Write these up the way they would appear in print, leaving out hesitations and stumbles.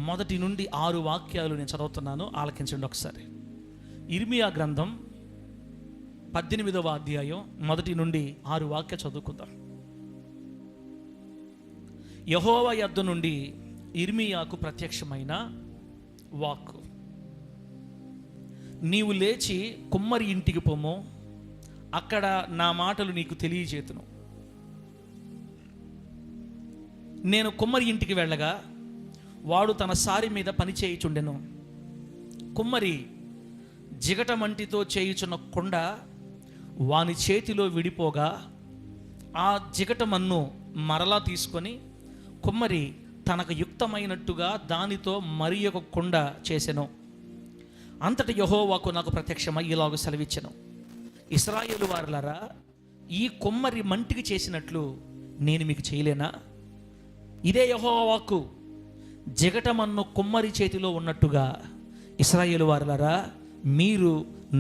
మొదటి నుండి 6 వాక్యాలు నేను చదువుతున్నాను, ఆలకించండి ఒకసారి. ఇర్మియా గ్రంథం 18వ అధ్యాయం మొదటి నుండి 6 వాక్యాలు చదువుకుందాం. యెహోవా యొద్ద నుండి ఇర్మియాకు ప్రత్యక్షమైన వాక్కు. నీవు లేచి కుమ్మరి ఇంటికి పొమ్ము, అక్కడ నా మాటలు నీకు తెలియజేతును. నేను కుమ్మరి ఇంటికి వెళ్ళగా వాడు తన సారి మీద పని చేయుచుండెను. కుమ్మరి జిగటమంటితో చేయుచున్న కొండ వాని చేతిలో విడిపోగా ఆ జిగటమన్ను మరలా తీసుకొని కుమ్మరి తనకు యుక్తమైనట్టుగా దానితో మరి ఒక కొండ చేసెను. అంతటి యెహోవాకు నాకు ప్రత్యక్షమై ఇలాగ సెలవిచ్చెను, ఇశ్రాయేలు వారలారా, ఈ కుమ్మరి మంటికి చేసినట్లు నేను మీకు చేయలేనా? ఇదే యెహోవా వాక్కు. జిగటమన్ను కుమ్మరి చేతిలో ఉన్నట్టుగా ఇశ్రాయేలు వారలారా, మీరు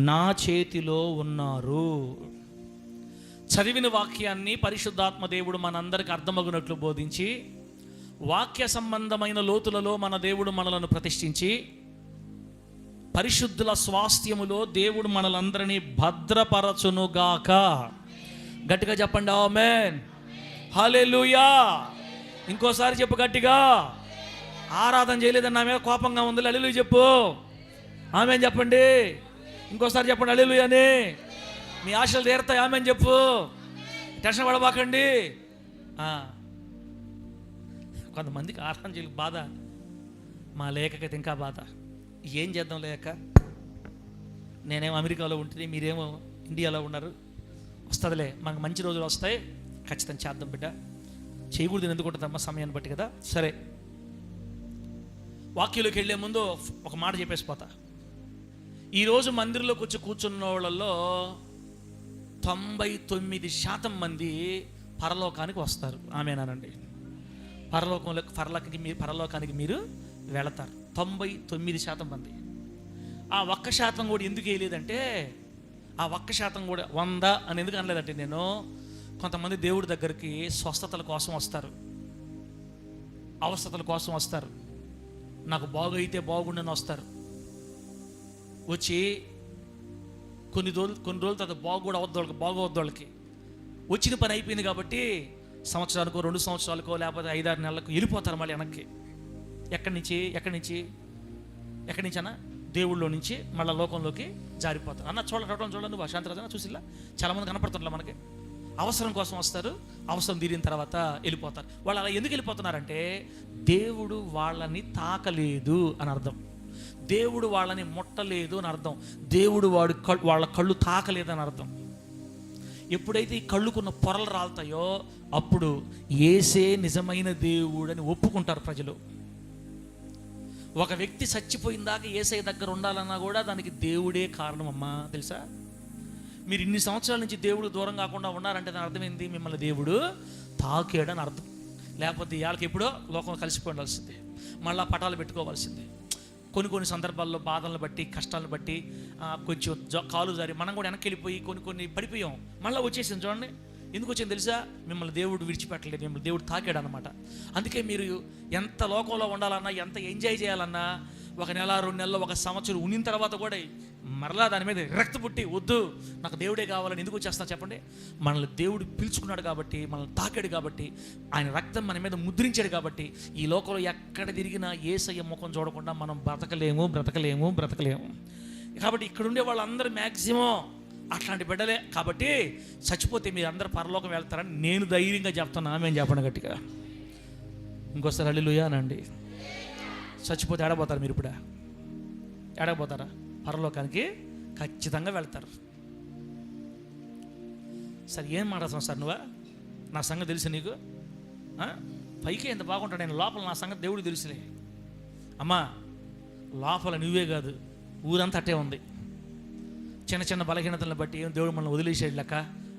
నా చేతిలో ఉన్నారు. చదివిన వాక్యాన్ని పరిశుద్ధాత్మ దేవుడు మనందరికి అర్థమగునట్లు బోధించి, వాక్య సంబంధమైన లోతులలో మన దేవుడు మనలను ప్రతిష్ఠించి, పరిశుద్ధుల స్వాస్థ్యములో దేవుడు మనలందరినీ భద్రపరచునుగాక. గట్టిగా చెప్పండి ఆమేన్, హల్లెలూయా. ఇంకోసారి చెప్పు గట్టిగా. ఆరాధన చేయలేదని నా మీద కోపంగా ఉంది, హల్లెలూయా చెప్పు. ఆమేన్ చెప్పండి. ఇంకోసారి చెప్పండి హల్లెలూయా అని. మీ ఆశలు తీరుతాయి, ఆమేన్ చెప్పు. టెన్షన్ పడబాకండి. కొంతమందికి ఆరాధన చేయలేదు బాధ, మా లేఖకైతే ఇంకా బాధ. ఏం చేద్దాం లేక, నేనేమో అమెరికాలో ఉంటుంది, మీరేమో ఇండియాలో ఉన్నారు. వస్తుందిలే, మనకు మంచి రోజులు వస్తాయి, ఖచ్చితంగా చేద్దాం బిడ్డ. చేయకూడదు ఎందుకుంటుందమ్మా, సమయాన్ని బట్టి కదా. సరే, వాక్యంలోకి వెళ్ళే ముందు ఒక మాట చెప్పేసిపోతా. ఈరోజు మందిరంలోకి వచ్చి కూర్చున్న వాళ్ళల్లో 99% మంది పరలోకానికి వస్తారు. ఆమేనానండి. పరలోకానికి మీరు వెళతారు. 99% మంది. ఆ 1% కూడా ఎందుకు వేయలేదంటే, ఆ 1% కూడా 100 అని ఎందుకు అనలేదంటే, నేను కొంతమంది దేవుడి దగ్గరికి స్వస్థతల కోసం వస్తారు, అవస్థతల కోసం వస్తారు, నాకు బాగైతే బాగుండని వస్తారు. వచ్చి కొన్ని రోజుల తర్వాత బాగోవద్దు వాళ్ళకి వచ్చిన పని అయిపోయింది కాబట్టి సంవత్సరానికో 2 సంవత్సరాలకో లేకపోతే 5-6 నెలలకు వెళ్ళిపోతారు మళ్ళీ వెనక్కి. ఎక్కడి నుంచి అన్న దేవుళ్ళలో నుంచి మళ్ళీ లోకంలోకి జారిపోతారు. అన్న చూడండి నువ్వు శాంతిరాజన చూసిలా చాలామంది కనపడుతుంటారు మనకి. అవసరం కోసం వస్తారు, అవసరం తీరిన తర్వాత వెళ్ళిపోతారు. వాళ్ళు అలా ఎందుకు వెళ్ళిపోతున్నారంటే, దేవుడు వాళ్ళని తాకలేదు అని అర్థం, దేవుడు వాళ్ళని ముట్టలేదు అని అర్థం, దేవుడు వాళ్ళ కళ్ళు తాకలేదు అని అర్థం. ఎప్పుడైతే ఈ కళ్ళుకున్న పొరలు రాలుతాయో అప్పుడు యేసే నిజమైన దేవుడు అని ఒప్పుకుంటారు ప్రజలు. ఒక వ్యక్తి చచ్చిపోయిన దాకా యేసయ్య దగ్గర ఉండాలన్నా కూడా దానికి దేవుడే కారణం అమ్మా, తెలుసా? మీరు ఇన్ని సంవత్సరాల నుంచి దేవుడు దూరం కాకుండా ఉన్నారంటే దాని అర్థమైంది, మిమ్మల్ని దేవుడు తాకాడని అర్థం. లేకపోతే వాళ్ళకి ఎప్పుడో లోకం కలిసిపోవాల్సిందే, మళ్ళీ పటాలు పెట్టుకోవాల్సిందే. కొన్ని సందర్భాల్లో బాధలను బట్టి, కష్టాలను బట్టి కొంచెం కాలు జారి మనం కూడా వెనక్కి వెళ్ళిపోయి కొన్ని పడిపోయాం, మళ్ళీ వచ్చేసింది. చూడండి ఎందుకు వచ్చింది తెలుసా? మిమ్మల్ని దేవుడు విడిచిపెట్టలేదు, మిమ్మల్ని దేవుడు తాకాడు అనమాట. అందుకే మీరు ఎంత లోకంలో ఉండాలన్నా, ఎంత ఎంజాయ్ చేయాలన్నా, 1 నెల 2 నెలలు 1 సంవత్సరం ఉన్న తర్వాత కూడా మరలా దాని మీద విరక్తి పుట్టి వద్దు నాకు దేవుడే కావాలని ఎందుకు వచ్చేస్తా చెప్పండి? మనల్ని దేవుడు పిలుచుకున్నాడు కాబట్టి, మనల్ని తాకాడు కాబట్టి, ఆయన రక్తం మన మీద ముద్రించాడు కాబట్టి, ఈ లోకంలో ఎక్కడ తిరిగినా యేసయ్య ముఖం చూడకుండా మనం బ్రతకలేము. కాబట్టి ఇక్కడ ఉండే వాళ్ళందరూ మ్యాక్సిమం అట్లాంటి బిడ్డలే. కాబట్టి చచ్చిపోతే మీరు అందరూ పరలోకం వెళ్తారని నేను ధైర్యంగా చెప్తాను. ఆమె చెప్పండి గట్టిగా. ఇంకోసారి హల్లెలూయా అనండి. చచ్చిపోతే ఏడబోతారు మీరు? ఇప్పుడు ఏడకపోతారా? పరలోకానికి ఖచ్చితంగా వెళ్తారు. సరే ఏం మాట్లాడుతున్నావు సార్ నువ్వా? నా సంగతి తెలుసు నీకు? పైకి ఎంత బాగుంటాడు నేను, లోపల నా సంగతి దేవుడికి తెలుసులే. అమ్మా లోపల నువ్వే కాదు ఊరంతా అట్టే ఉంది. చిన్న బలహీనతలను బట్టి ఏం దేవుడు మనల్ని వదిలేసాడు లెక్క,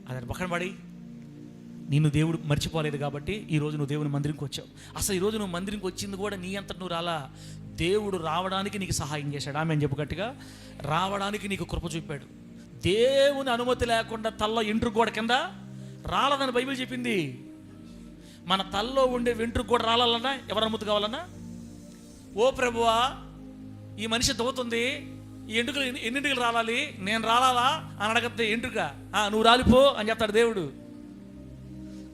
అది పక్కన పడి నిన్ను దేవుడు మర్చిపోలేదు కాబట్టి ఈరోజు నువ్వు దేవుని మందిరంకి వచ్చావు. అసలు ఈరోజు నువ్వు మందిరంకి వచ్చింది కూడా నీ అంతట నువ్వు రాలా, దేవుడు రావడానికి నీకు సహాయం చేశాడు. ఆమె చెప్పు గట్టిగా. రావడానికి నీకు కృప చూపాడు. దేవుని అనుమతి లేకుండా తల్లో ఎంట్రుకు గోడ కింద రాలదని బైబిల్ చెప్పింది. మన తల్లో ఉండే వెంట్రుకు కూడా రాలన్నా ఎవరు అనుమతి కావాలన్నా ఓ ప్రభువా, ఈ మనిషి దోతుంది, ఈ ఎంట్రుకలు ఎన్నింటికలు రాలాలి, నేను రాలాలా అని అడగద్దు. ఎంట్రుక నువ్వు రాలిపో అని చెప్తాడు దేవుడు.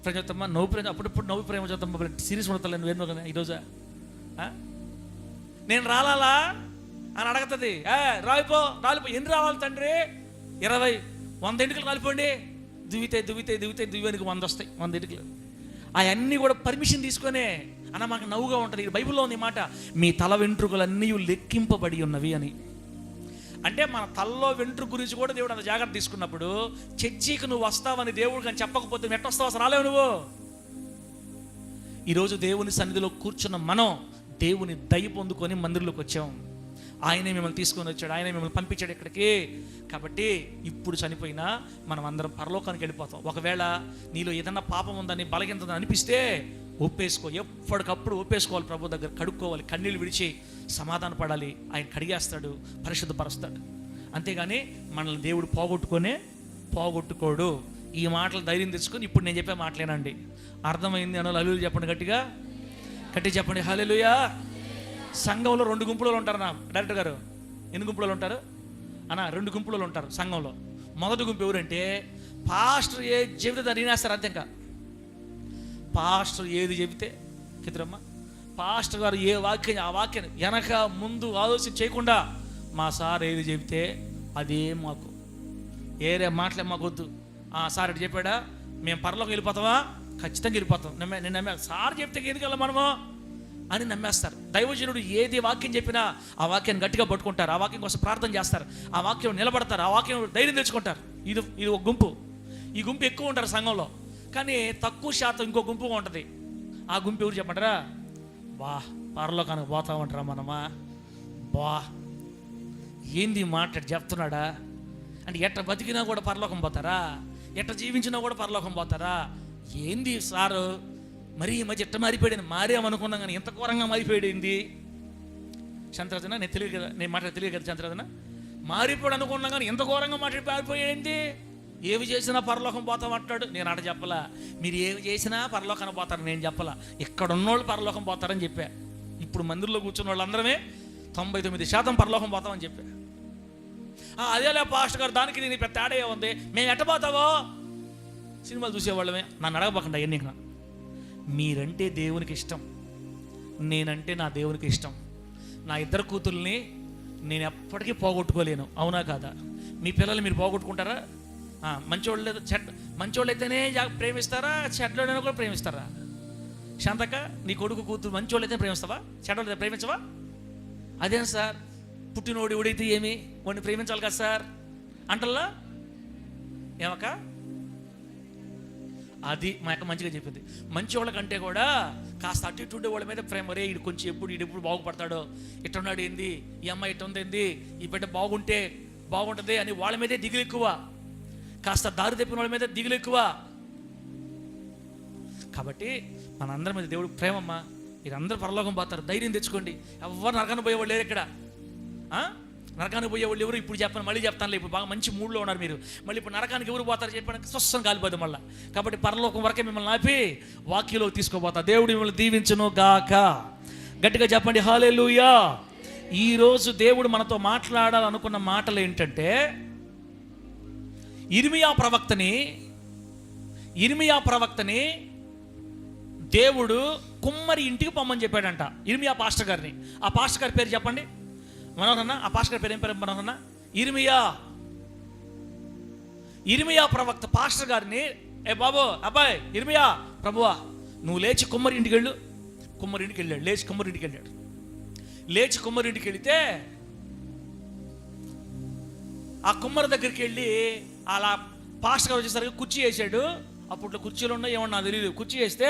ప్రేమ చెప్తామ్మా, నవ్వు ప్రేమ, అప్పుడప్పుడు నవ్వు ప్రేమ చెప్తామ్మా, సీరియస్ ఉండతా నువ్వు ఎన్నో కదా ఈరోజు. నేను రాలాలా అని అడగతుంది. రాలిపో. ఎన్ని రావాలి తండ్రి? 20, 100 ఎంటుకలు రాలిపోండి. దువ్వెనికి 100 వస్తాయి, 100 ఎంటుకలు. అవన్నీ కూడా పర్మిషన్ తీసుకొనే అన్న మాకు నవ్వుగా ఉంటుంది. బైబిల్లో ఉంది మాట, మీ తల వెంట్రుకలన్నీ లెక్కింపబడి ఉన్నవి అని. అంటే మన తలలో వెంట్రుక గురించి కూడా దేవుడు అంత జాగ్రత్త తీసుకున్నప్పుడు, చర్చికి నువ్వు వస్తావని దేవుడు కానీ చెప్పకపోతే నువ్వు ఎట్ట వస్తావు? అసలు రాలేవు నువ్వు. ఈరోజు దేవుని సన్నిధిలో కూర్చున్న మనం దేవుని దయ పొందుకొని మందిరంలోకి వచ్చాం. ఆయనే మిమ్మల్ని తీసుకొని వచ్చాడు, ఆయనే మిమ్మల్ని పంపించాడు ఇక్కడికి. కాబట్టి ఇప్పుడు చనిపోయినా మనం అందరం పరలోకానికి వెళ్ళిపోతాం. ఒకవేళ నీలో ఏదన్నా పాపం ఉందని, బలహీనతని అనిపిస్తే ఒప్పేసుకో. ఎప్పటికప్పుడు ఒప్పేసుకోవాలి, ప్రభు దగ్గర కడుక్కోవాలి, కన్నీళ్ళు విడిచి సమాధాన పడాలి. ఆయన కడిగేస్తాడు, పరిశుద్ధపరుస్తాడు. అంతేగాని మనల్ని దేవుడు పోగొట్టుకోడు. ఈ మాటలు ధైర్యం తెచ్చుకొని ఇప్పుడు నేను చెప్పే మాటలేనండి. అర్థమైంది అన్న హల్లెలూయా చెప్పండి, గట్టిగా చెప్పండి హల్లెలూయా. సంఘంలో 2 గుంపులు ఉంటారు నా డైరెక్టర్ గారు. ఎన్ని గుంపులు ఉంటారు అన్న? 2 గుంపులు ఉంటారు సంఘంలో. మొదటి గుంపు ఎవరంటే, పాస్టర్ ఏది చెబితే దాన్ని వినేస్తారు అంతే. ఇంకా పాస్టర్ ఏది చెబితే కితురమ్మ, పాస్టర్ గారు ఏ వాక్యం ఆ వాక్యాన్ని వెనక ముందు ఆలోచన చేయకుండా మా సార్ ఏది చెబితే అదే మాకు, ఏరే మాటలే మాకు వద్దు. సార్ ఎటు చెప్పాడా, మేము పరలోకి వెళ్ళిపోతామా? ఖచ్చితంగా వెళ్ళిపోతాం. నేను నమ్మే సార్ చెప్తే ఎందుకల్లా మనము అని నమ్మేస్తారు. దైవజనుడు ఏది వాక్యం చెప్పినా ఆ వాక్యాన్ని గట్టిగా పట్టుకుంటారు, ఆ వాక్యం కోసం ప్రార్థన చేస్తారు, ఆ వాక్యం నిలబడతారు, ఆ వాక్యం ధైర్యం తెచ్చుకుంటారు. ఇది ఒక గుంపు. ఈ గుంపు ఎక్కువ ఉంటారు సంఘంలో. కానీ తక్కువ శాతం ఇంకో గుంపుగా ఉంటుంది. ఆ గుంపు ఎవరు చెప్పంటారా? పరలోకానికి పోతామంటారా మనమా? ఏంది మాట్లాడి చెప్తున్నాడా అంటే, ఎట్ట బతికినా కూడా పరలోకం పోతారా? ఎట్ట జీవించినా కూడా పరలోకం పోతారా? ఏంది సారు మరి ఈ మధ్య ఎట్ట మారిపోయాడు? మారేమనుకున్నాం కానీ ఎంత ఘోరంగా మారిపోయాడు. చంద్రదన నేను తెలియదు కదా, నేను మాట్లాడి తెలియదు కదా చంద్రదన. మారిపోయాడు అనుకున్నాం కానీ ఎంత ఘోరంగా మారిపోయాడేంటి? ఏవి చేసినా పరలోకం పోతామంటాడు. నేను అట చెప్పలా. మీరు ఏవి చేసినా పరలోకానికి పోతారని నేను చెప్పలా. ఇక్కడ ఉన్నోళ్ళు పరలోకం పోతారని చెప్పా. ఇప్పుడు మందిరంలో కూర్చున్న వాళ్ళందరమే 99% పరలోకం పోతామని చెప్పా. అదేలే పాస్టర్ గారు, దానికి నేను పెద్ద తేడా ఉంది. మేము ఎట్ట పోతావో సినిమాలు చూసేవాళ్ళమే. నన్ను అడగబోకండి అవన్నీ. మీరంటే దేవునికి ఇష్టం, నేనంటే నా దేవునికి ఇష్టం. నా 2 కూతుర్ని నేను ఎప్పటికీ పోగొట్టుకోలేను, అవునా కాదా? మీ పిల్లలు మీరు పోగొట్టుకుంటారా? మంచోళ్ళు అయితేనే ప్రేమిస్తారా? చెడ్డోళ్ళైనా కూడా ప్రేమిస్తారా? శాంతక, నీ కొడుకు కూతురు మంచోళ్ళు అయితే ప్రేమిస్తావా? చెడ్డోళ్ళు అయితే ప్రేమించవా? అదేం సార్, పుట్టినోడు ఎవడైతే ఏమి వాడిని ప్రేమించాలి కదా సార్ అంటల్లా ఏమక్క? అది మా యొక్క మంచిగా చెప్పింది. మంచి వాళ్ళకంటే కూడా కాస్త అటు ఇటు ఉండే వాళ్ళ మీద ప్రేమ. రే ఇడు కొంచెం ఎప్పుడు బాగుపడతాడో, ఇట్టున్నాడు ఏంది, ఈ అమ్మాయి ఇటు ఉంది ఏంది, ఈ బిడ్డ బాగుంటే బాగుంటుంది అని వాళ్ళ మీదే దిగులు ఎక్కువ. కాస్త దారి తెప్పిన వాళ్ళ మీద దిగులు ఎక్కువ. కాబట్టి మనందరి మీద దేవుడు ప్రేమమ్మా. మీరందరూ పరలోకం పోతారు, ధైర్యం తెచ్చుకోండి. ఎవరు నరకాన్ని పోయేవాళ్ళు లేరు ఇక్కడ. నరకానికి పోయేవాళ్ళు ఎవరు? ఇప్పుడు చెప్పను, మళ్ళీ చెప్తాను. ఇప్పుడు బాగా మంచి మూడ్లో ఉన్నారు మీరు. మళ్ళీ ఇప్పుడు నరకానికి ఎవరు పోతారు చెప్పడానికి స్వస్థం కాలిపోదు మళ్ళీ. కాబట్టి పరలోకం వరకే మిమ్మల్ని ఆపి వాక్యంలో తీసుకోపోతా. దేవుడు మిమ్మల్ని దీవించును గాక. గట్టిగా చెప్పండి హల్లెలూయా. ఈరోజు దేవుడు మనతో మాట్లాడాలనుకున్న మాటలు ఏంటంటే, ఇర్మియా ప్రవక్తని దేవుడు కుమ్మరి ఇంటికి పొమ్మని చెప్పాడంట, ఇర్మియా పాస్టర్ గారిని. ఆ పాస్టర్ గారి పేరు చెప్పండి మనోహరన్న. ఆ పాస్టర్ గారి పేరు ఏం పేరు మనోహరన్న? ఇర్మియా ప్రవక్త పాస్టర్ గారిని, బాబు అబ్బాయి ఇర్మియా, ప్రభువా నువ్వు లేచి కుమ్మరి ఇంటికి వెళ్ళు. కుమ్మరి ఇంటికి వెళ్ళాడు. లేచి కుమ్మరి ఇంటికి వెళితే ఆ కుమ్మరి దగ్గరికి వెళ్ళి అలా పాస్టర్ గారు వచ్చేసరికి కుర్చీ వేసాడు. అప్పట్లో కుర్చీలు ఉన్నాయి ఏమన్నా తెలియదు. కుర్చీ వేస్తే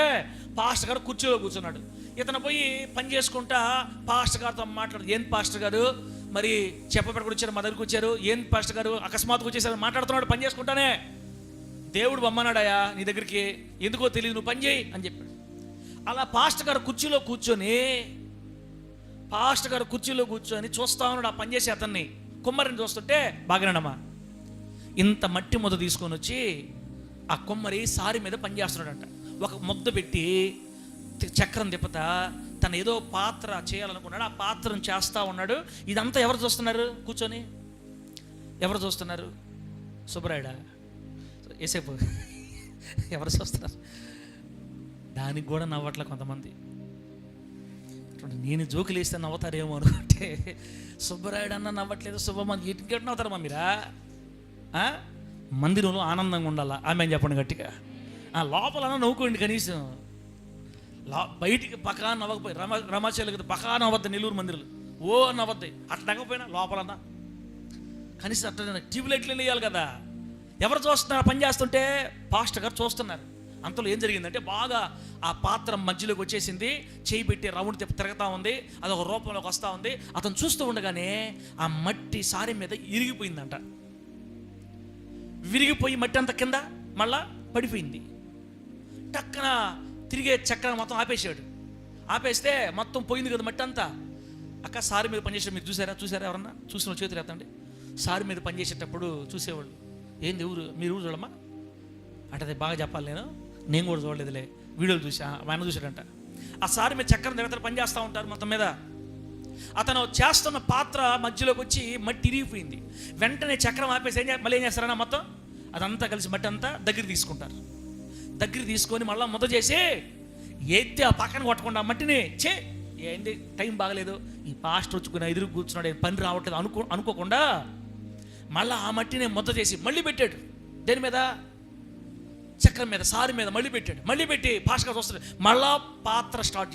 పాస్టర్ గారు కుర్చీలో కూర్చున్నాడు. ఇతను పోయి పని చేసుకుంటా పాస్టర్ గారితో మాట్లాడు. ఏం పాస్టర్ గారు మరి చెప్పబెట్టుకు వచ్చారు, మా దగ్గరికి వచ్చారు, ఏం పాస్టర్ గారు అకస్మాత్తుగా వచ్చేసారు మాట్లాడుతున్నాడు పని చేసుకుంటానే. దేవుడు బొమ్మన్నాడాయా నీ దగ్గరికి, ఎందుకో తెలియదు, నువ్వు పని చేయి అని చెప్పాడు. అలా పాస్టర్ గారు కుర్చీలో కూర్చొని చూస్తా ఉన్నాడు ఆ పని చేసే అతన్ని. కుమ్మరిని చూస్తుంటే, బాగానేనమ్మా, ఇంత మట్టి ముద్ద తీసుకొని వచ్చి ఆ కుమ్మరి సారి మీద పని చేస్తున్నాడంట. ఒక ముద్ద పెట్టి చక్రం తిప్పుతా తను ఏదో పాత్ర చేయాలనుకున్నాడు, ఆ పాత్రను చేస్తూ ఉన్నాడు. ఇదంతా ఎవరు చూస్తున్నారు కూర్చొని? ఎవరు చూస్తున్నారు? సుబ్బరాయుడా, ఏసేపు ఎవరు చూస్తున్నారు? దానికి కూడా నవ్వట్లే కొంతమంది. నేను జోకులు వేస్తే నవ్వుతారేమో అనుకుంటే సుబ్బరాయుడు అన్న నవ్వట్లేదు. సుబ్బమ్మ ఇంకెట్ నవ్వుతారమ్మా మీరా? మందిరంలో ఆనందంగా ఉండాలా, ఆమె అని చెప్పండి గట్టిగా. లోపలన్నా నవ్వుకోండి కనీసం. బయటికి పక్కా నవ్వకపోయి రమాచార్య కదా పక్కా నవ్వద్దు, నెల్లూరు మందిరాలు ఓ నవ్వద్దు. అట్లా నవ్వకపోయినా లోపలన్నా కనీసం అట్లా ట్యూబ్ లైట్లు వేయాలి కదా. ఎవరు చూస్తున్నారు? పని చేస్తుంటే పాస్టర్ గారు చూస్తున్నారు. అంతలో ఏం జరిగిందంటే బాగా ఆ పాత్ర మధ్యలోకి వచ్చేసింది, చేయి పెట్టి రౌండ్ తిరుగుతూ ఉంది, అదొక రూపంలోకి వస్తూ ఉంది. అతను చూస్తూ ఉండగానే ఆ మట్టి సారి మీద ఇరిగిపోయిందంట. విరిగిపోయి మట్టి అంతా కింద మళ్ళా పడిపోయింది. టక్కన తిరిగే చక్రం మొత్తం ఆపేసాడు. ఆపేస్తే మొత్తం పోయింది కదా మట్టి అంతా. అక్క సారి మీద పనిచేసే మీరు చూసారా ఎవరన్నా? చూసిన చేతులు ఎత్తండి. సారి మీద పనిచేసేటప్పుడు చూసేవాళ్ళు, ఏంది మీరు ఊరు చూడమ్మా అంటే అది బాగా చెప్పాలి. నేను కూడా చూడలేదులే, వీడియోలు చూసా, ఆయన చూసాడంట. ఆ సారి మీద చక్రం దగ్గర పనిచేస్తూ ఉంటారు మొత్తం మీద. అతను చేస్తున్న పాత్ర మధ్యలోకి వచ్చి మట్టి ఇరిగిపోయింది. వెంటనే చక్రం ఆపేసి మళ్ళీ ఏం చేస్తారన్నా మొత్తం అదంతా కలిసి మట్టి అంతా దగ్గర తీసుకుంటారు. దగ్గర తీసుకొని మళ్ళీ ముద్ద చేసి ఎత్తి ఆ పక్కన కొట్టకుండా మట్టిని ఏంటి టైం బాగలేదు, ఈ పాస్టర్ వచ్చుకుని ఎదురు కూర్చున్నాడు, పని రావట్లేదు అనుకోకుండా మళ్ళీ ఆ మట్టిని ముద్ద చేసి మళ్ళీ పెట్టాడు. దేని మీద? చక్రం మీద, సారి మీద మళ్ళీ పెట్టాడు. మళ్ళీ పెట్టి పాస్టర్ గారు వస్తాడు, మళ్ళా పాత్ర స్టార్ట్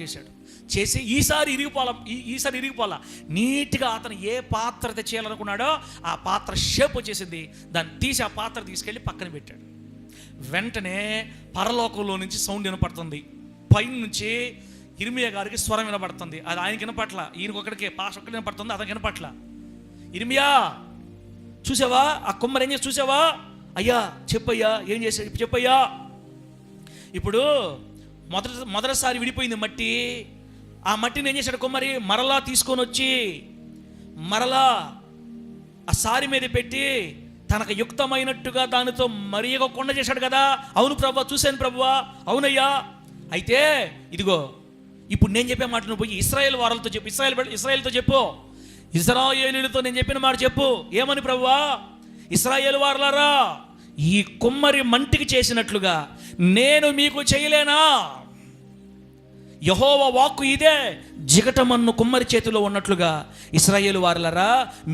చేసి ఈసారి ఇరిగిపోలా నీట్గా. అతను ఏ పాత్ర చేయాలనుకున్నాడో ఆ పాత్ర షేప్ వచ్చేసింది. దాన్ని తీసి ఆ పాత్ర తీసుకెళ్ళి పక్కన పెట్టాడు. వెంటనే పరలోకంలో నుంచి సౌండ్ వినపడుతుంది. పైన నుంచి ఇర్మియా గారికి స్వరం వినపడుతుంది. అది ఆయనకి వినపట్ల, ఈయనకి ఒకటికే పాస్ ఒక్కటి వినపడుతుంది, అతనికి వినపట్ల. ఇర్మియా చూసావా ఆ కుమ్మరి ఏం చేసి చూసావా? అయ్యా చెప్పయ్యా ఏం చేశాడు చెప్పయ్యా. ఇప్పుడు మొదటిసారి విడిపోయింది మట్టి. ఆ మట్టిని ఏం చేశాడు కుమ్మరి? మరలా తీసుకొని వచ్చి మరలా ఆ సారి మీద పెట్టి తనకు యుక్తమైనట్టుగా దానితో మరి ఒక కొండ చేశాడు కదా. అవును ప్రభువా, చూశాను ప్రభువా, అవునయ్యా. అయితే ఇదిగో ఇప్పుడు నేను చెప్పే మాట నువ్వు పోయి ఇశ్రాయేల్ వారలతో చెప్పు, ఇశ్రాయేల్తో చెప్పు, ఇశ్రాయేలీలతో నేను చెప్పిన మాట చెప్పు. ఏమని ప్రభువా? ఇశ్రాయేలు వారలారా, ఈ కుమ్మరి మంటికి చేసినట్లుగా నేను మీకు చేయలేనా? యెహోవా వాక్కు ఇదే, జిగటమన్ను కుమ్మరి చేతిలో ఉన్నట్లుగా ఇశ్రాయేలు వారలారా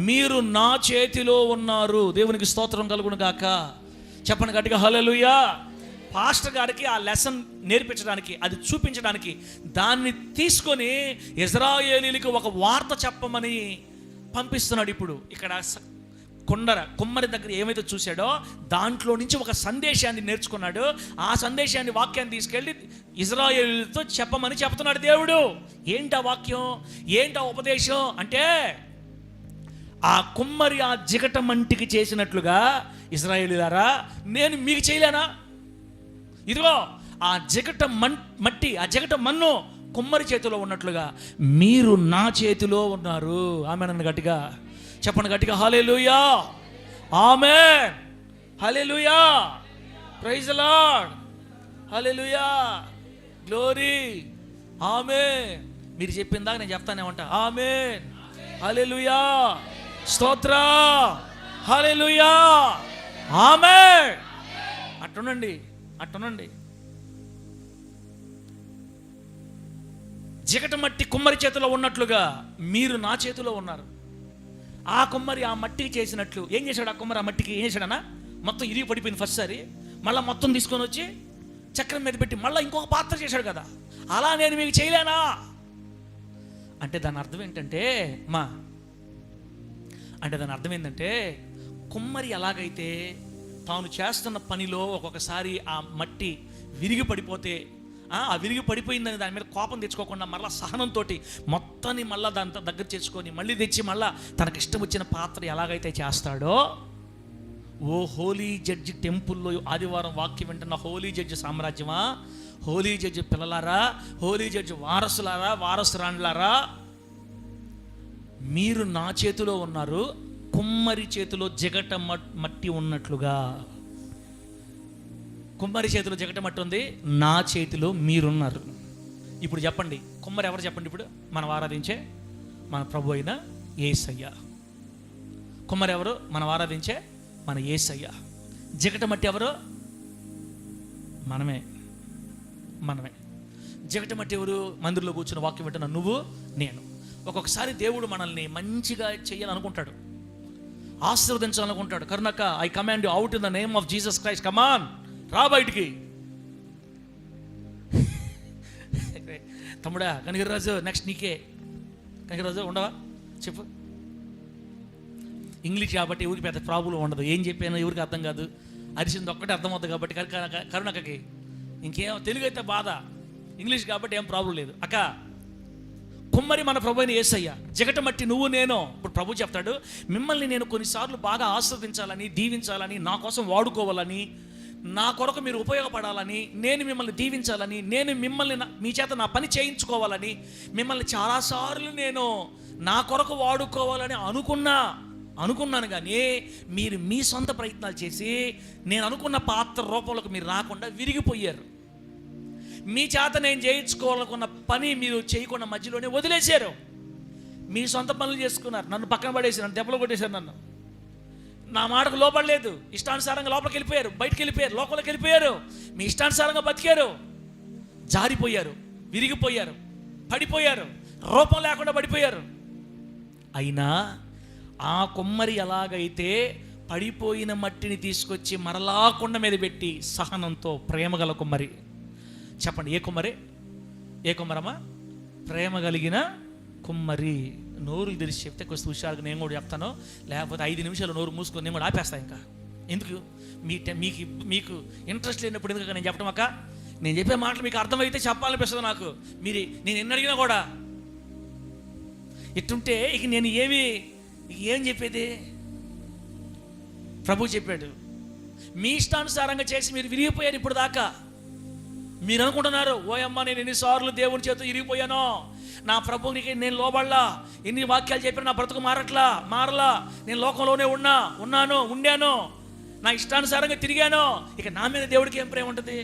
మీరు నా చేతిలో ఉన్నారు. దేవునికి స్తోత్రం కలుగును గాక. చెప్పండి గట్టిగా హల్లెలూయా. పాస్టర్ గారికి ఆ లెసన్ నేర్పించడానికి, అది చూపించడానికి దాన్ని తీసుకొని ఇశ్రాయేలీలకు ఒక వార్త చెప్పమని పంపిస్తున్నాడు. ఇప్పుడు ఇక్కడ కుమ్మరి దగ్గర ఏమైతే చూశాడో దాంట్లో నుంచి ఒక సందేశాన్ని నేర్చుకున్నాడు. ఆ సందేశాన్ని, వాక్యాన్ని తీసుకెళ్ళి ఇశ్రాయేలుతో చెప్పమని చెప్తున్నాడు దేవుడు. ఏంటా వాక్యం, ఏంటా ఉపదేశం అంటే, ఆ కుమ్మరి ఆ జిగట మంటికి చేసినట్లుగా ఇశ్రాయేలులారా నేను మీకు చేయలేనా? ఇదిగో ఆ జిగట మట్టి, ఆ జిగట మన్ను కుమ్మరి చేతిలో ఉన్నట్లుగా మీరు నా చేతిలో ఉన్నారు. ఆమేన్ గట్టిగా చెప్పండి గట్టిగా hallelujah, amen, hallelujah, praise the Lord, hallelujah, glory, amen. మీరు చెప్పిందాక నేను చెప్తానే ఉంటా. ఆమేన్, హల్లెలూయా, స్తోత్రం, హల్లెలూయా, ఆమేన్. అట్టునండి. జిగట మట్టి కుమ్మరి చేతిలో ఉన్నట్లుగా మీరు నా చేతిలో ఉన్నారు. ఆ కుమ్మరి ఆ మట్టికి చేసినట్లు ఏం చేశాడు? ఆ కుమ్మరి ఆ మట్టికి ఏం చేశాడన్నా? మొత్తం ఇరిగి పడిపోయింది ఫస్ట్ సారి. మళ్ళీ మొత్తం తీసుకొని వచ్చి చక్రం మీద పెట్టి మళ్ళీ ఇంకొక పాత్ర చేశాడు కదా. అలా నేను మీకు చేయలేనా అంటే దాని అర్థం ఏంటంటే దాని అర్థం ఏంటంటే కుమ్మరి ఎలాగైతే తాను చేస్తున్న పనిలో ఒక్కొక్కసారి ఆ మట్టి విరిగి పడిపోతే ఆ విరిగి పడిపోయిందని దాని మీద కోపం తెచ్చుకోకుండా మళ్ళీ సహనంతో మొత్తాన్ని మళ్ళీ దాంతో దగ్గర చేసుకొని మళ్ళీ తెచ్చి మళ్ళీ తనకి ఇష్టం వచ్చిన పాత్ర ఎలాగైతే చేస్తాడో, ఓ హోలీ జడ్జి టెంపుల్లో ఆదివారం వాక్యం వింటున్న హోలీ జడ్జి సామ్రాజ్యమా, హోలీ జడ్జి పిల్లలారా, హోలీ జడ్జి వారసులారా, వారసురాండ్లారా, మీరు నా చేతిలో ఉన్నారు. కుమ్మరి చేతిలో జిగట మట్టి ఉన్నట్లుగా. కుమ్మరి చేతిలో జిగట మట్టి ఉంది, నా చేతిలో మీరున్నారు. ఇప్పుడు చెప్పండి, కుమ్మరి ఎవరు చెప్పండి? ఇప్పుడు మనం ఆరాధించే మన ప్రభు అయిన యేసయ్య. కుమ్మరి ఎవరు? మనం ఆరాధించే మన యేసయ్య. జిగట మట్టి ఎవరు? మనమే. జిగట మట్టి ఎవరు? మందిరంలో కూర్చున్న వాక్యం వింటున్న నువ్వు, నేను. ఒక్కొక్కసారి దేవుడు మనల్ని మంచిగా చేయాలనుకుంటాడు, ఆశీర్వదించాలనుకుంటాడు. కరుణక్క, I command you out in the name of Jesus Christ, come on, రా బయటికి. తమ్ముడా కనిగిరిరాజు, నెక్స్ట్ నీకే. కనిగిరిరాజు ఉండవా? చెప్పు. ఇంగ్లీష్ కాబట్టి ఎవరికి పెద్ద ప్రాబ్లం ఉండదు, ఏం చెప్పానో ఎవరికి అర్థం కాదు, అరిసింది ఒక్కటే అర్థమవుతుంది కాబట్టి కరుణక్కకి. ఇంకేం తెలుగు అయితే బాధ, ఇంగ్లీష్ కాబట్టి ఏం ప్రాబ్లం లేదు. అక్క, కుమ్మరి మన ప్రభు అయిన యేసయ్య, జిగట మట్టి నువ్వు నేను. ఇప్పుడు ప్రభు చెప్తాడు, మిమ్మల్ని నేను కొన్నిసార్లు బాగా ఆస్వాదించాలని, దీవించాలని, నా కోసం వాడుకోవాలని, నా కొరకు మీరు ఉపయోగపడాలని, నేను మిమ్మల్ని దీవించాలని, నేను మిమ్మల్ని మీ చేత నా పని చేయించుకోవాలని, మిమ్మల్ని చాలాసార్లు నేను నా కొరకు వాడుకోవాలని అనుకున్నాను. కానీ మీరు మీ సొంత ప్రయత్నాలు చేసి నేను అనుకున్న పాత్ర రూపంలోకి మీరు రాకుండా విరిగిపోయారు. మీ చేత నేను చేయించుకోవాలనుకున్న పని మీరు చేయకుండా మధ్యలోనే వదిలేశారు. మీ సొంత పనులు చేసుకున్నారు, నన్ను పక్కన పడేసారు, నన్ను దెబ్బలు కొట్టేశారు, నన్ను నా మాటకు లోపడలేదు, ఇష్టానుసారంగా లోపలికి వెళ్ళిపోయారు, బయటకు వెళ్ళిపోయారు, లోపలికి వెళ్ళిపోయారు, మీ ఇష్టానుసారంగా బతికారు, జారిపోయారు, విరిగిపోయారు, పడిపోయారు, రూపం లేకుండా పడిపోయారు. అయినా ఆ కుమ్మరి ఎలాగైతే పడిపోయిన మట్టిని తీసుకొచ్చి మరలా కొండ మీద పెట్టి సహనంతో, ప్రేమగల కుమ్మరి. చెప్పండి, ఏ కుమ్మరి? ఏ కుమ్మరమ్మా? ప్రేమ కలిగిన కుమ్మరి. నోరు తెరిచి చెప్తే కొంచెం హుషారుగా నేను కూడా చెప్తాను, లేకపోతే 5 నిమిషాలు నోరు మూసుకొని నేను కూడా ఆపేస్తాను. ఇంకా ఎందుకు మీకు ఇంట్రెస్ట్ లేనప్పుడు ఎందుకు నేను చెప్పడం? అక్క, నేను చెప్పే మాటలు మీకు అర్థమైతే చెప్పాలనిపిస్తుంది నాకు. నేను ఎన్ని అడిగినా కూడా ఇట్టుంటే ఇక నేను ఏం చెప్పేది? ప్రభు చెప్పాడు, మీ ఇష్టానుసారంగా చేసి మీరు విరిగిపోయారు. ఇప్పుడు దాకా మీరు అనుకుంటున్నారు, ఓయమ్మ నేను ఎన్నిసార్లు దేవుని చేత విరిగిపోయానో, నా ప్రభునికి నేను లోబడలా, ఎన్ని వాక్యాలు చెప్పినా నా బ్రతుకు మారలా, నేను లోకంలోనే ఉండాను, నా ఇష్టానుసారంగా తిరిగాను, ఇక నా మీద దేవుడికి ఏం ప్రేమ ఉంటుంది?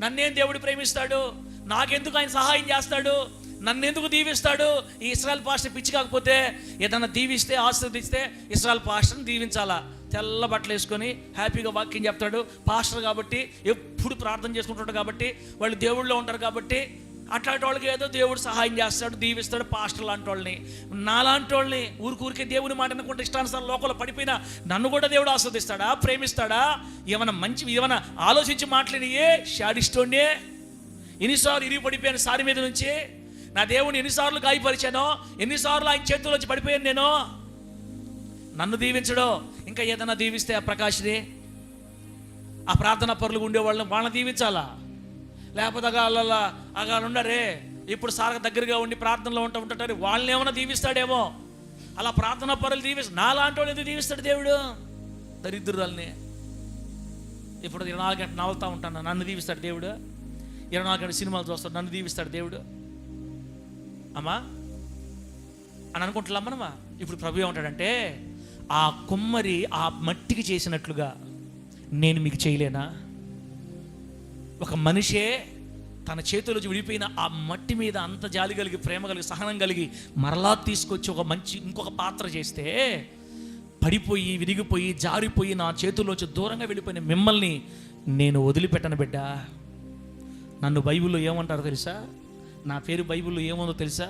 నన్నేం దేవుడు ప్రేమిస్తాడు? నాకెందుకు ఆయన సహాయం చేస్తాడు? నన్నెందుకు దీవిస్తాడు? ఈ ఇస్రాయల్ పాస్టర్ పిచ్చి కాకపోతే ఏదన్నా దీవిస్తే, ఆశీర్వదిస్తే ఇస్రాయల్ పాస్టర్ని దీవించాలా? తెల్ల బట్టలు వేసుకొని హ్యాపీగా వాక్యం చెప్తాడు, పాస్టర్ కాబట్టి, ఎప్పుడు ప్రార్థన చేసుకుంటాడు కాబట్టి, వాళ్ళు దేవుళ్ళలో ఉంటారు కాబట్టి, అట్లాంటి వాళ్ళకి ఏదో దేవుడు సహాయం చేస్తాడు, దీవిస్తాడు. పాస్టర్ లాంటి వాళ్ళని, నాలాంటి వాళ్ళని ఊరికే దేవుని మాట అనుకుంటే ఇష్టానుసారం లోకంలో పడిపోయినా నన్ను కూడా దేవుడు ఆస్వాదిస్తాడా? ప్రేమిస్తాడా? ఏమైనా ఆలోచించి మాట్లాడియే షాడిస్టోండే. ఎన్నిసార్లు ఇరిగి పడిపోయాను సారి మీద నుంచి, నా దేవుని ఎన్నిసార్లు గాయపరిచానో, ఎన్నిసార్లు ఆయన చేతుల్లోంచి పడిపోయాను నేను. నన్ను దీవించడో, ఇంకా ఏదైనా దీవిస్తే ఆ ప్రకాష్ని, ఆ ప్రార్థన పరులు ఉండే వాళ్ళని దీవించాలా? లేకపోతే అలా ఉండరే, ఇప్పుడు సార్ దగ్గరగా ఉండి ప్రార్థనలో ఉంటారు, వాళ్ళని ఏమైనా దీవిస్తాడేమో. అలా ప్రార్థన పరులు నాలాంటి వాళ్ళు ఎందుకు దీవిస్తాడు దేవుడు? దరిద్రురాల్ని ఇప్పుడు 24 గంటలు నవ్వుతూ ఉంటాను, నన్ను దీవిస్తాడు దేవుడు. 24 గంటలు సినిమాలు చూస్తాడు, నన్ను దీవిస్తాడు దేవుడు అమ్మా అని అనుకుంటున్నాం మనమా. ఇప్పుడు ప్రభు ఏమంటాడంటే, ఆ కుమ్మరి ఆ మట్టికి చేసినట్లుగా నేను మీకు చేయలేనా? ఒక మనిషే తన చేతుల్లో విడిపోయిన ఆ మట్టి మీద అంత జాలి కలిగి, ప్రేమ కలిగి, సహనం కలిగి మరలా తీసుకొచ్చి ఇంకొక పాత్ర చేస్తే, పడిపోయి, విరిగిపోయి, జారిపోయి, నా చేతుల్లోంచి దూరంగా వెళ్ళిపోయిన మిమ్మల్ని నేను వదిలిపెట్టను బిడ్డ. నన్ను బైబిల్లో ఏమంటారో తెలుసా? నా పేరు బైబిల్లో ఏముందో తెలుసా?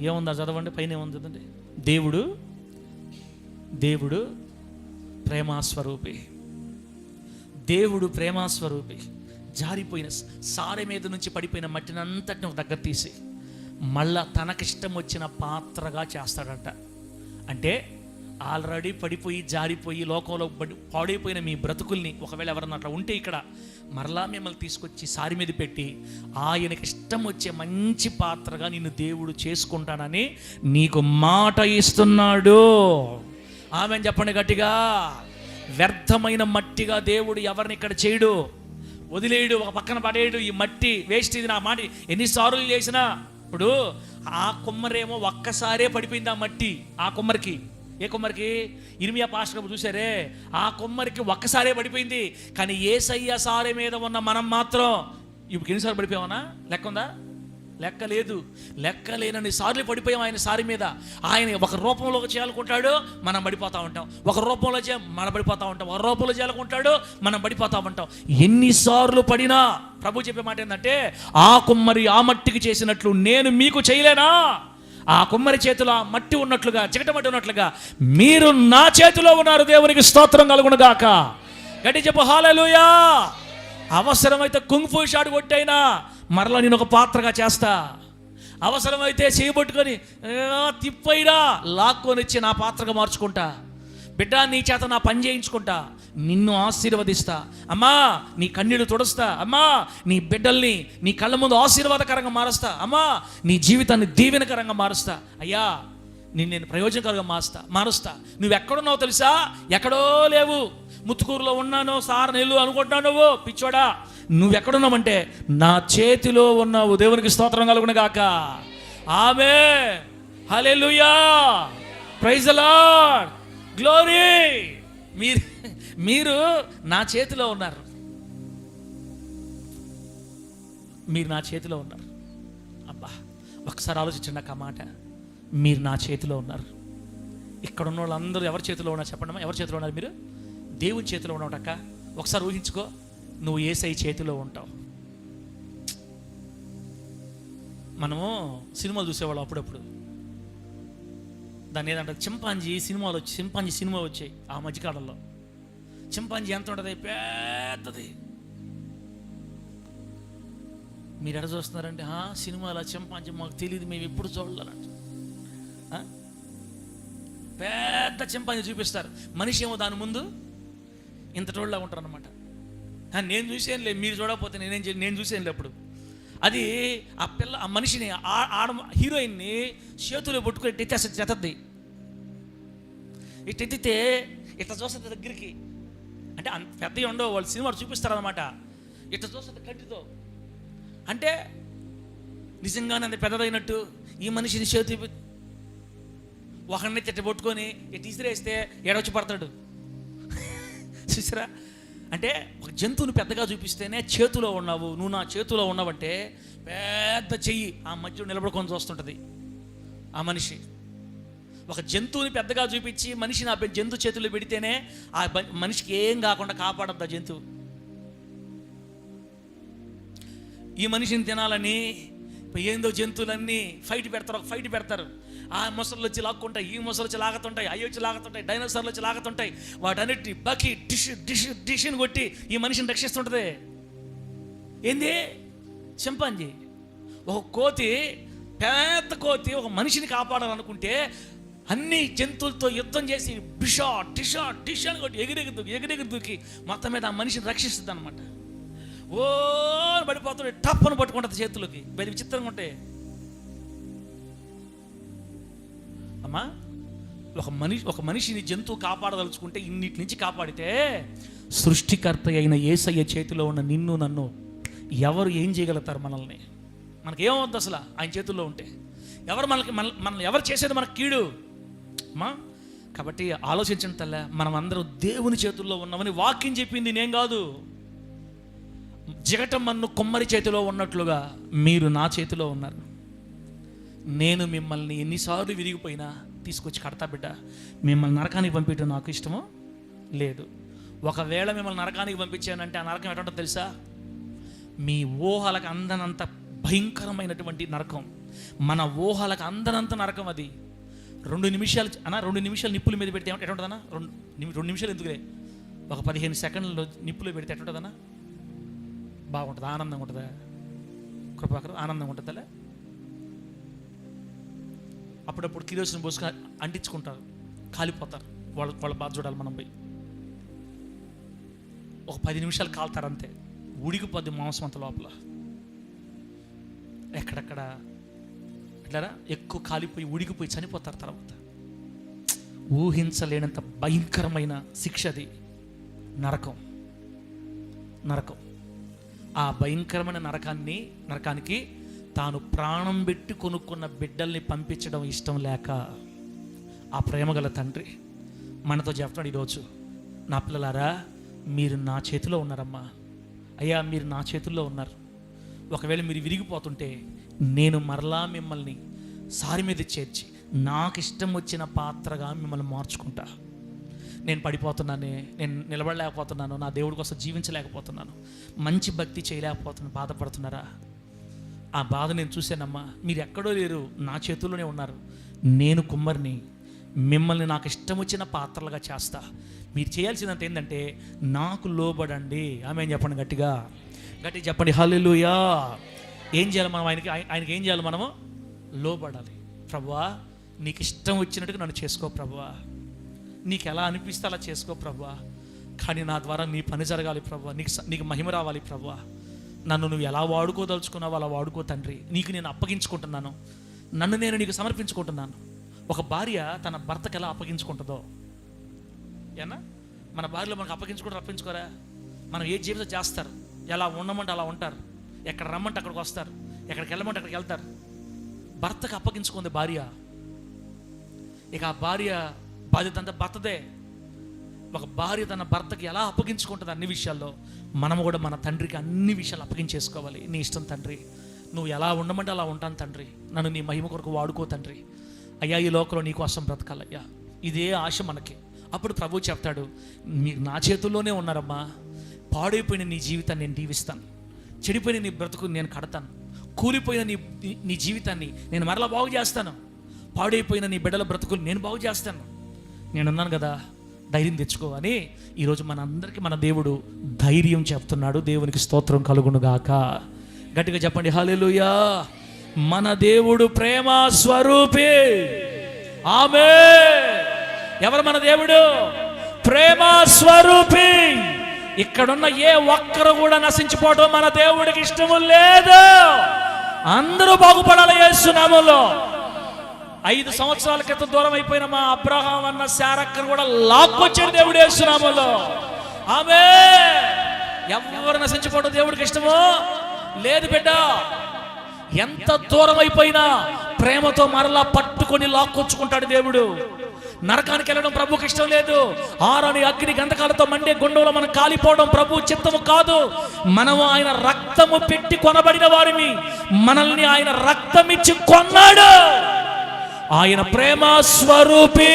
ఏముందా చదవండి, పైన ఏముంది చదవండి. దేవుడు ప్రేమాస్వరూపి. దేవుడు ప్రేమాస్వరూపి. జారిపోయిన సారె మీద నుంచి పడిపోయిన మట్టిని అంతటిని దగ్గర తీసి మళ్ళా తనకిష్టం వచ్చిన పాత్రగా చేస్తాడంట. అంటే ఆల్రెడీ పడిపోయి, జారిపోయి, లోకంలో పాడైపోయిన మీ బ్రతుకుల్ని, ఒకవేళ ఎవరన్నా అట్లా ఉంటే ఇక్కడ మరలా మిమ్మల్ని తీసుకొచ్చి సారి మీద పెట్టి ఆయనకి ఇష్టం వచ్చే మంచి పాత్రగా నిన్ను దేవుడు చేసుకుంటానని నీకు మాట ఇస్తున్నాడు. ఆమెను చెప్పండి గట్టిగా. వ్యర్థమైన మట్టిగా దేవుడు ఎవరిని ఇక్కడ చేయడు, వదిలేయడు, ఒక పక్కన పడేయడు. ఈ మట్టి వేస్ట్, ఇది నా మాట ఎన్నిసార్లు చేసినా. ఇప్పుడు ఆ కుమ్మరేమో ఒక్కసారే పడిపోయింది ఆ మట్టి. ఆ కుమ్మరికి, ఏ కుమ్మరికి? ఇర్మియా పాస్టర్ చూసారే, ఆ కుమ్మరికి ఒక్కసారే పడిపోయింది. కానీ యేసయ్య సారె మీద ఉన్న మనం మాత్రం ఇప్పుడు ఎన్నిసార్లు పడిపోయామన్నా లెక్క ఉందా? లెక్క లేదు. లెక్క లేనన్ని సార్లు పడిపోయాం ఆయన సారి మీద. ఆయన ఒక రూపంలో చేయాలనుకుంటాడు, మనం పడిపోతూ ఉంటాం. ఒక రూపంలో మనం పడిపోతూ ఉంటాం. ఒక రూపంలో చేయాలనుకుంటాడు, మనం పడిపోతూ ఉంటాం. ఎన్నిసార్లు పడినా ప్రభు చెప్పే మాట ఏంటంటే, ఆ కుమ్మరి ఆ మట్టికి చేసినట్లు నేను మీకు చేయలేనా? ఆ కుమ్మరి చేతిలో ఆ మట్టి ఉన్నట్లుగా, చికట మట్టి ఉన్నట్లుగా మీరు నా చేతిలో ఉన్నారు. దేవునికి స్తోత్రం కలుగునుగాక. గట్టి చెప్పు హల్లెలూయా. అవసరమైతే కుంగ్ఫూ షాట్ కొట్టైనా మరలా నేను ఒక పాత్రగా చేస్తా. అవసరమైతే చేయబట్టుకొని తిప్పైనా లాక్కొని వచ్చి నా పాత్రగా మార్చుకుంటా. బిడ్డ, నీ చేత నా పని చేయించుకుంటా, నిన్ను ఆశీర్వదిస్తా. అమ్మా, నీ కన్నీళ్లు తుడుస్తా. అమ్మా, నీ బిడ్డల్ని నీ కళ్ళ ముందు ఆశీర్వాదకరంగా మారుస్తా. అమ్మా, నీ జీవితాన్ని దీవెనకరంగా మారుస్తా. అయ్యా, నేను ప్రయోజనకరంగా మారుస్తా. నువ్వు ఎక్కడున్నావు తెలుసా? ఎక్కడో లేవు. ముత్తుకూరులో ఉన్నాను సార్ నెల్లు అనుకుంటున్నావు. నువ్వు పిచ్చోడా, నువ్వెక్కడున్నావంటే నా చేతిలో ఉన్నావు. దేవునికి స్తోత్రం కలుగును గాక. ఆమేన్, hallelujah, praise the lord, glory. మీరు నా చేతిలో ఉన్నారు. మీరు నా చేతిలో ఉన్నారు. అబ్బా, ఒకసారి ఆలోచించండి నాకు ఆ మాట. మీరు నా చేతిలో ఉన్నారు. ఇక్కడ ఉన్న వాళ్ళందరూ ఎవరి చేతిలో ఉన్నారు చెప్పండి. ఎవరి చేతిలో ఉన్నారు? మీరు దేవుని చేతిలో ఉన్నావుటక్క. ఒకసారి ఊహించుకో, నువ్వు యేసయ్య చేతిలో ఉంటావు. మనము సినిమాలు చూసేవాళ్ళం అప్పుడప్పుడు. దాన్ని ఏదంటారు, చింపాంజీ సినిమా వచ్చాయి ఆ మధ్యకాలంలో. చింపాంజీ ఎంత ఉంటుంది? పెద్దది. మీరు ఎక్కడ చూస్తున్నారంటే సినిమాలో చింపాంజీ మాకు తెలియదు, మేము ఎప్పుడు చూడాలంట. పెద్ద చింపాంజీ చూపిస్తారు. మనిషి ఏమో దాని ముందు ఇంత టోళ్ళ ఉంటారు అనమాట. నేను చూసేనులే, మీరు చూడకపోతే నేను చూసేనులే. అప్పుడు అది ఆ మనిషిని హీరోయిన్ని చేతులు పట్టుకుని ఎత్తేస్తుంది. ఇటు ఎత్తితే ఇట్లా చూస్తుంది దగ్గరికి. అంటే అంత పెద్దవి ఉండవు, వాళ్ళు సినిమా చూపిస్తారనమాట. ఇట్లా చూస్తుంది కంటితో. అంటే నిజంగానే అంత పెద్దదైనట్టు ఈ మనిషిని చేతి ఒకరిని చెట్టు పట్టుకొని ఇటు ఇసిరేస్తే ఏడవచ్చి పడతాడు. చూసారా? అంటే ఒక జంతువుని పెద్దగా చూపిస్తేనే చేతిలో ఉన్నావు, నువ్వు నా చేతిలో ఉన్నావంటే పెద్ద చెయ్యి ఆ మధ్యలో నిలబడుకొని చూస్తుంటుంది ఆ మనిషి. ఒక జంతువుని పెద్దగా చూపించి మనిషిని ఆ జంతువు చేతుల్లో పెడితేనే ఆ మనిషికి ఏం కాకుండా కాపాడద్దు ఆ జంతువు. ఈ మనిషిని తినాలని ఏందో జంతువులన్నీ ఫైట్ పెడతారు. ఆ మొసళ్ళు వచ్చి లాక్కుంటాయి, ఈ మొసలు వచ్చి లాగుతుంటాయి, అవి వచ్చి లాగుతుంటాయి, డైనోసార్లు వచ్చి లాగుతుంటాయి. వాటన్నిటిని బకి డిష్ని కొట్టి ఈ మనిషిని రక్షిస్తుంటుంది. ఏంది? చింపాంజీ. ఒక కోతి, పెద్ద కోతి ఒక మనిషిని కాపాడాలనుకుంటే అన్ని జంతువులతో యుద్ధం చేసి డిష్ అని కొట్టి ఎగిరెగిరి దూకి మొత్తం మీద ఆ మనిషిని రక్షిస్తుంది అనమాట. ఓ పడిపోతుంటే టప్పను పట్టుకుంటుంది చేతులకి. బయట విచిత్రంగా ఉంటాయి అమ్మా. ఒక మనిషిని జంతువు కాపాడదలుచుకుంటే ఇన్నిటి నుంచి కాపాడితే సృష్టికర్త అయిన యేసయ్య చేతిలో ఉన్న నిన్ను నన్ను ఎవరు ఏం చేయగలుగుతారు? మనకేమవుద్ది అసలు ఆయన చేతుల్లో ఉంటే? మనల్ని ఎవరు చేసేది మనకు కీడు అమ్మా. కాబట్టి ఆలోచించండి తల్లే, మనం అందరం దేవుని చేతుల్లో ఉన్నామని వాక్యం చెప్పింది, నేను కాదు. జిగటమన్ను కొమ్మరి చేతిలో ఉన్నట్లుగా మీరు నా చేతిలో ఉన్నారు. నేను మిమ్మల్ని ఎన్నిసార్లు విరిగిపోయినా తీసుకొచ్చి కడతా బిడ్డ. మిమ్మల్ని నరకానికి పంపించడం నాకు ఇష్టమో లేదు. ఒకవేళ మిమ్మల్ని నరకానికి పంపించానంటే ఆ నరకం ఎటుంటో తెలుసా? మీ ఊహలకు అందనంత భయంకరమైనటువంటి నరకం. మన ఊహలకు అందనంత నరకం అది. 2 నిమిషాలు నిప్పుల మీద పెడితే ఎటుంటుందన్నా? 2 నిమిషాలు ఎందుకులే, ఒక 15 సెకండ్లు నిప్పులు పెడితే ఎటుంటుందన్నా? బాగుంటుంది, ఆనందంగా ఉంటుందా? కృపాకరం ఆనందంగా ఉంటుందా? అప్పుడప్పుడు కిరోసిన్ పోసుకొని అంటించుకుంటారు, కాలిపోతారు. వాళ్ళ బాధ చూడాలి మనం పోయి. ఒక 10 నిమిషాలు కాలుతారు అంతే, ఉడికిపోద్ది మాంసం అంత లోపల. ఎక్కడెక్కడ ఎట్లారా ఎక్కువ కాలిపోయి ఉడికిపోయి చనిపోతారు. తర్వాత ఊహించలేనంత భయంకరమైన శిక్ష అది. నరకం. ఆ భయంకరమైన నరకానికి తాను ప్రాణం పెట్టి కొనుక్కున్న బిడ్డల్ని పంపించడం ఇష్టం లేక ఆ ప్రేమగల తండ్రి మనతో చెప్తాడు ఈరోజు, నా పిల్లలారా మీరు నా చేతిలో ఉన్నారమ్మా. అయ్యా మీరు నా చేతుల్లో ఉన్నారు. ఒకవేళ మీరు విరిగిపోతుంటే నేను మరలా మిమ్మల్ని సారి మీద చేర్చి నాకు ఇష్టం వచ్చిన పాత్రగా మిమ్మల్ని మార్చుకుంటా. నేను పడిపోతున్నానే, నేను నిలబడలేకపోతున్నాను, నా దేవుడి కోసం జీవించలేకపోతున్నాను, మంచి భక్తి చేయలేకపోతున్నాను, బాధపడుతున్నారా? ఆ బాధ నేను చూశానమ్మా. మీరు ఎక్కడో లేరు, నా చేతుల్లోనే ఉన్నారు. నేను కుమ్మరిని, మిమ్మల్ని నాకు ఇష్టం వచ్చిన పాత్రలుగా చేస్తా. మీరు చేయాల్సినంత ఏంటంటే నాకు లోబడండి. ఆమేన్ చెప్పండి, గట్టిగా చెప్పండి హల్లెలూయా. ఏం చేయాలి మనం? ఆయనకి ఏం చేయాలి? మనము లోబడాలి. ప్రభువా, నీకు ఇష్టం వచ్చినట్టుగా నన్ను చేసుకో ప్రభువా, నీకు ఎలా అనిపిస్తే అలా చేసుకో ప్రభువా, కానీ నా ద్వారా నీ పని జరగాలి ప్రభువా, నీకు మహిమ రావాలి ప్రభువా, నన్ను నువ్వు ఎలా వాడుకోదలుచుకున్నావో అలా వాడుకో తండ్రి, నీకు నేను అప్పగించుకుంటున్నాను, నన్ను నేను నీకు సమర్పించుకుంటున్నాను. ఒక భార్య తన భర్తకు ఎలా అప్పగించుకుంటుందో, ఏనా మన భార్యలో మనకు అప్పగించుకుంటారు, అప్పించుకోరా? మనం ఏ జీవితం చేస్తారు, ఎలా ఉండమంటే అలా ఉంటారు, ఎక్కడ రమ్మంటే అక్కడికి వస్తారు, ఎక్కడికి వెళ్ళమంటే అక్కడికి వెళ్తారు. భర్తకు అప్పగించుకుంది భార్య. ఇక ఆ భార్య బాధ్యత అంతా భర్తదే. ఒక భార్య తన భర్తకి ఎలా అప్పగించుకుంటుంది అన్ని విషయాల్లో, మనము కూడా మన తండ్రికి అన్ని విషయాలు అప్పగించేసుకోవాలి. నీ ఇష్టం తండ్రి, నువ్వు ఎలా ఉండమంటే అలా ఉంటాను తండ్రి, నన్ను నీ మహిమ కొరకు వాడుకో తండ్రి. అయ్యా, ఈ లోకంలో నీ కోసం బ్రతకాలయ్యా, ఇదే ఆశ మనకి. అప్పుడు ప్రభు చెప్తాడు, మీరు నా చేతుల్లోనే ఉన్నారమ్మా, పాడైపోయిన నీ జీవితాన్ని నేను దీవిస్తాను, చెడిపోయిన నీ బ్రతుకు నేను కడతాను, కూలిపోయిన నీ జీవితాన్ని నేను మరలా బాగు చేస్తాను, పాడైపోయిన నీ బిడ్డల బ్రతుకులు నేను బాగు చేస్తాను, నేనున్నాను కదా, ధైర్యం తెచ్చుకో అని ఈరోజు మన అందరికీ మన దేవుడు ధైర్యం చెప్తున్నాడు. దేవునికి స్తోత్రం కలుగును గాక. గట్టిగా చెప్పండి హల్లెలూయా. మన దేవుడు ప్రేమ స్వరూపి. ఆమేన్. ఎవరు మన దేవుడు? ప్రేమ స్వరూపి. ఇక్కడున్న ఏ ఒక్కరు కూడా నశించిపోవడం మన దేవుడికి ఇష్టము లేదు. అందరూ బాగుపడాలి యేసు నామములో. 5 సంవత్సరాల క్రితం దూరం అయిపోయిన మా అబ్రహాం అన్న శారక్కను కూడా లాక్కొచ్చాడు దేవుడు యేసు నామములో. ఆమేన్. ఎవరు నశించిపోవడం దేవుడికి ఇష్టమో లేదు బిడ్డ. ఎంత దూరం అయిపోయినా ప్రేమతో మరలా పట్టుకొని లాక్కొచ్చుకుంటాడు దేవుడు. నరకానికి వెళ్ళడం ప్రభుకి ఇష్టం లేదు. ఆరని అగ్ని గంధకాలతో మండే గుండంలో మనం కాలిపోవడం ప్రభు చిత్తము కాదు. మనము ఆయన రక్తము పెట్టి కొనబడిన వారిని, మనల్ని ఆయన రక్తం ఇచ్చి కొన్నాడు. ఆయన ప్రేమ స్వరూపి.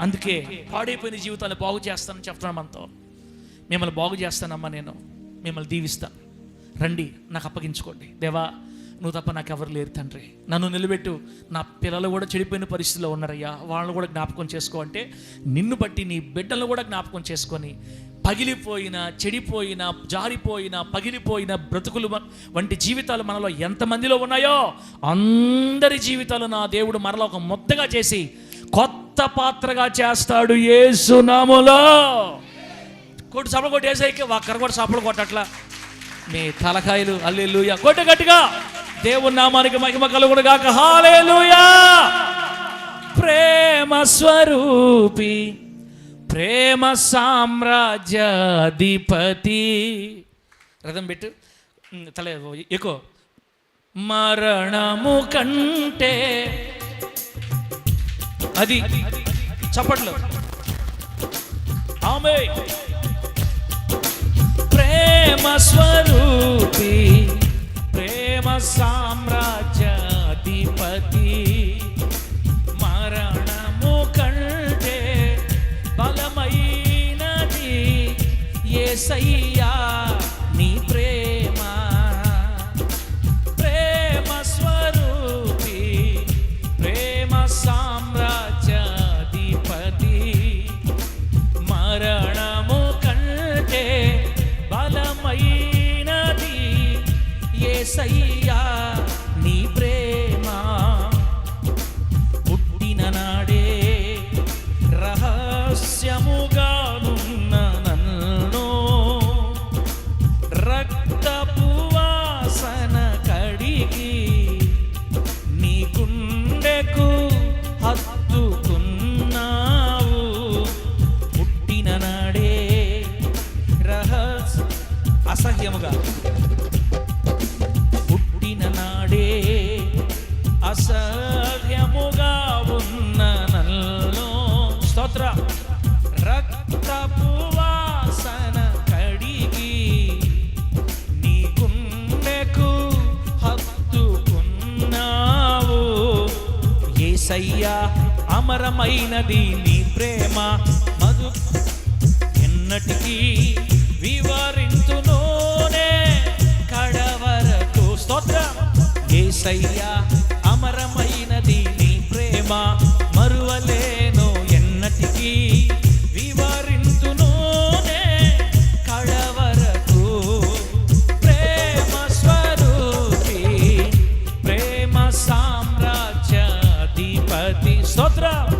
అందుకే పాడైపోయిన జీవితాన్ని బాగు చేస్తానని చెప్తున్నాను. మనతో మిమ్మల్ని బాగు చేస్తానమ్మా, నేను మిమ్మల్ని దీవిస్తాను, రండి నాకు అప్పగించుకోండి. దేవా, నువ్వు తప్ప నాకు ఎవరు లేరు తండ్రి, నన్ను నిలబెట్టు. నా పిల్లలు కూడా చెడిపోయిన పరిస్థితిలో ఉన్నారయ్యా, వాళ్ళని కూడా జ్ఞాపకం చేసుకో అంటే, నిన్ను బట్టి నీ బిడ్డలను కూడా జ్ఞాపకం చేసుకొని, పగిలిపోయిన, చెడిపోయిన, జారిపోయిన, పగిలిపోయిన బ్రతుకులు వంటి జీవితాలు మనలో ఎంతమందిలో ఉన్నాయో అందరి జీవితాలు నా దేవుడు మరలా ఒక ముద్దగా చేసి కొత్త పాత్రగా చేస్తాడు యేసు నామములో. కొట్టు సపలు కొట్టి వేసాయికి ఒక్కరు కూడా సపలు కొట్టట్లా. మీ తలకాయలు హల్లెలూయా కొట్టు గట్టిగా. దేవుని నామానికి మహిమ కలుగును గాక. హల్లెలూయా. ప్రేమ స్వరూపి, ప్రేమ సామ్రాజ్యాధిపతి. రథం పెట్టు, తల ఎక్కువ. మరణము కంటే అది చప్పట్లు. ఆమేన్. ప్రేమ స్వరూపి, ప్రేమ సామ్రాజ్యాధిపతి, మరణము కంటే బలమైనది యేసయ్యా నీ ప్రేమ. ప్రేమ స్వరూపి, ప్రేమ సామ్రాజ్యాధిపతి, మరణము కంటే బలమైనది యేసయ్యా నీ ప్రేమ. పుట్టిన నాడే రహస్యముగానున్న నన్ను రక్తపు వాసన కడిగి నీ గుండెకు హత్తుకున్నావు. పుట్టిన నాడే అసహ్యముగా, పుట్టిన నాడే అసహ్యముగా ఉన్న నన్ను స్తోత్ర రక్తపు వాసన కడిగి నీ గుండెకు హత్తు యేసయ్యా అమరమైనది నీ ప్రేమ మధు ఎన్నటికీ వివరించునోనే కడవరకు. స్తోత్రం. యేసయ్యా అమరమైనది నీ ప్రేమ మరువలేను ఎన్నటికీ వివరించునోనే కడవరకు. ప్రేమ స్వరూపి ప్రేమ సామ్రాజ్యాధిపతి. స్తోత్రం.